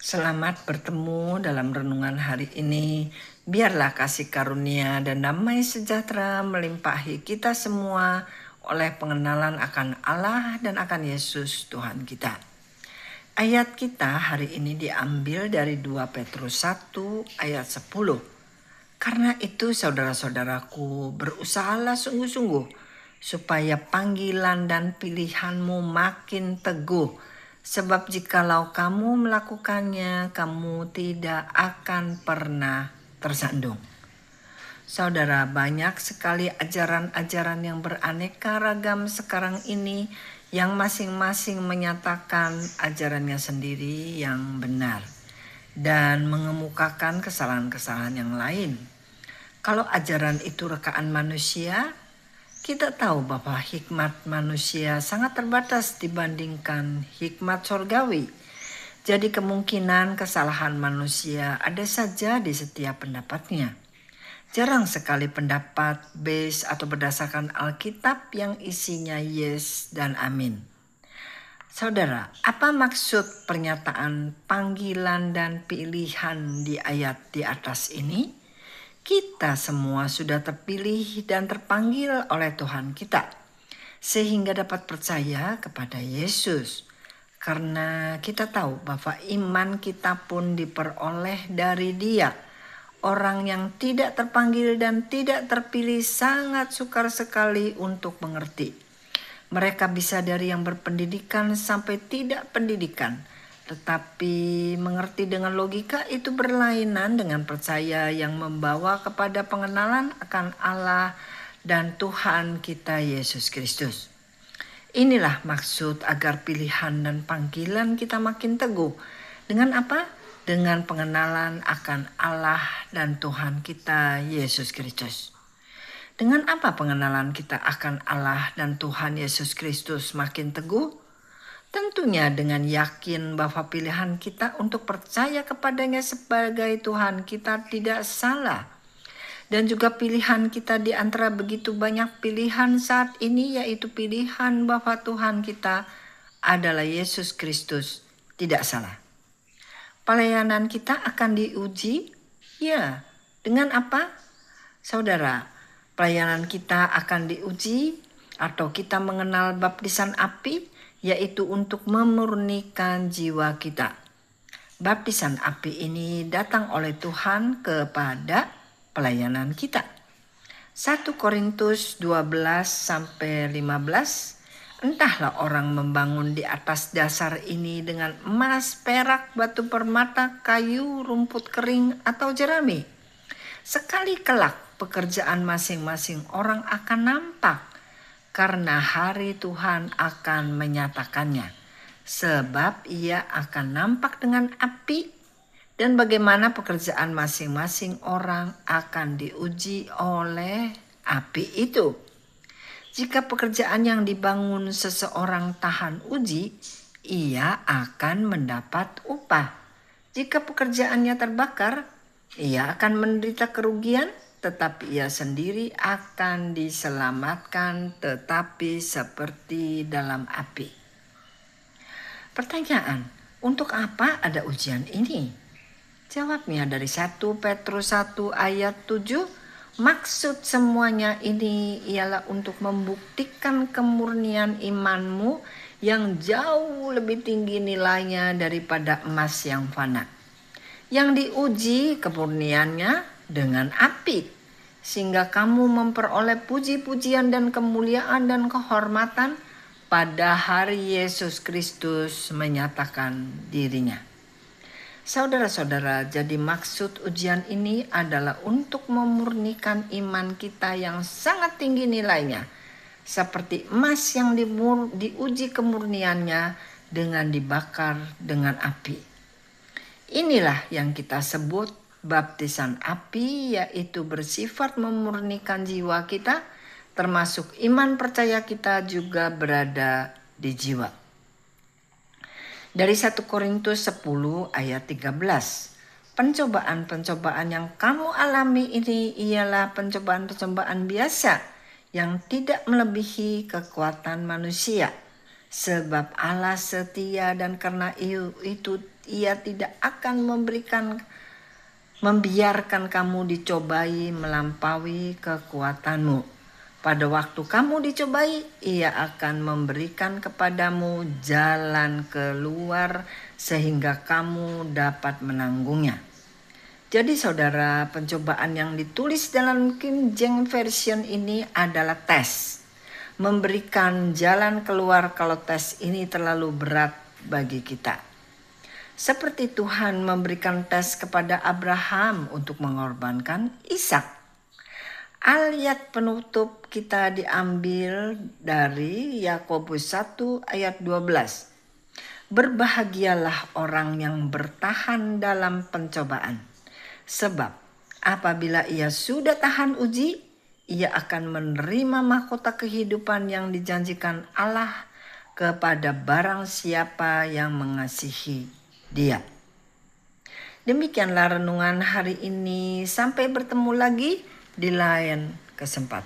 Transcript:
Selamat bertemu dalam renungan hari ini. Biarlah kasih karunia dan damai sejahtera melimpahi kita semua oleh pengenalan akan Allah dan akan Yesus Tuhan kita. Ayat kita hari ini diambil dari 2 Petrus 1 ayat 10. Karena itu saudara-saudaraku, berusahalah sungguh-sungguh supaya panggilan dan pilihanmu makin teguh. Sebab jikalau kamu melakukannya, kamu tidak akan pernah tersandung. Saudara, banyak sekali ajaran-ajaran yang beraneka ragam sekarang ini yang masing-masing menyatakan ajarannya sendiri yang benar dan mengemukakan kesalahan-kesalahan yang lain. Kalau ajaran itu rekaan manusia, kita tahu bahwa hikmat manusia sangat terbatas dibandingkan hikmat sorgawi. Jadi kemungkinan kesalahan manusia ada saja di setiap pendapatnya. Jarang sekali pendapat base atau berdasarkan Alkitab yang isinya yes dan amin. Saudara, apa maksud pernyataan panggilan dan pilihan di ayat di atas ini? Kita semua sudah terpilih dan terpanggil oleh Tuhan kita, sehingga dapat percaya kepada Yesus. Karena kita tahu bahwa iman kita pun diperoleh dari Dia. Orang yang tidak terpanggil dan tidak terpilih sangat sukar sekali untuk mengerti. Mereka bisa dari yang berpendidikan sampai tidak pendidikan. Tetapi mengerti dengan logika itu berlainan dengan percaya yang membawa kepada pengenalan akan Allah dan Tuhan kita Yesus Kristus. Inilah maksud agar pilihan dan panggilan kita makin teguh. Dengan apa? Dengan pengenalan akan Allah dan Tuhan kita Yesus Kristus. Dengan apa pengenalan kita akan Allah dan Tuhan Yesus Kristus makin teguh? Tentunya dengan yakin bahwa pilihan kita untuk percaya kepadanya sebagai Tuhan kita tidak salah. Dan juga pilihan kita di antara begitu banyak pilihan saat ini, yaitu pilihan bahwa Tuhan kita adalah Yesus Kristus, tidak salah. Pelayanan kita akan diuji, ya. Dengan apa? Saudara, pelayanan kita akan diuji atau kita mengenal baptisan api, yaitu untuk memurnikan jiwa kita. Baptisan api ini datang oleh Tuhan kepada pelayanan kita. 1 Korintus 12-15. Entahlah orang membangun di atas dasar ini dengan emas, perak, batu permata, kayu, rumput kering, atau jerami. Sekali kelak pekerjaan masing-masing orang akan nampak, karena hari Tuhan akan menyatakannya. Sebab ia akan nampak dengan api, dan bagaimana pekerjaan masing-masing orang akan diuji oleh api itu. Jika pekerjaan yang dibangun seseorang tahan uji, ia akan mendapat upah. Jika pekerjaannya terbakar, ia akan menderita kerugian, tetapi ia sendiri akan diselamatkan, tetapi seperti dalam api. Pertanyaan, untuk apa ada ujian ini? Jawabnya dari 1 Petrus 1 ayat 7, maksud semuanya ini ialah untuk membuktikan kemurnian imanmu yang jauh lebih tinggi nilainya daripada emas yang fana. Yang diuji kemurniannya dengan api, sehingga kamu memperoleh puji-pujian dan kemuliaan dan kehormatan pada hari Yesus Kristus menyatakan dirinya. Saudara-saudara, jadi maksud ujian ini adalah untuk memurnikan iman kita yang sangat tinggi nilainya, seperti emas yang diuji kemurniannya dengan dibakar dengan api. Inilah yang kita sebut baptisan api, yaitu bersifat memurnikan jiwa kita, termasuk iman percaya kita juga berada di jiwa. Dari 1 Korintus 10 ayat 13. Pencobaan-pencobaan yang kamu alami ini ialah pencobaan-pencobaan biasa yang tidak melebihi kekuatan manusia. Sebab Allah setia dan karena itu Ia tidak akan membiarkan kamu dicobai melampaui kekuatanmu. Pada waktu kamu dicobai, Ia akan memberikan kepadamu jalan keluar sehingga kamu dapat menanggungnya. Jadi saudara, pencobaan yang ditulis dalam King James Version ini adalah tes. Memberikan jalan keluar kalau tes ini terlalu berat bagi kita. Seperti Tuhan memberikan tes kepada Abraham untuk mengorbankan Ishak. Ayat penutup kita diambil dari Yakobus 1 ayat 12. Berbahagialah orang yang bertahan dalam pencobaan. Sebab apabila ia sudah tahan uji, ia akan menerima mahkota kehidupan yang dijanjikan Allah kepada barang siapa yang mengasihi Dia. Demikianlah renungan hari ini. Sampai bertemu lagi di lain kesempatan.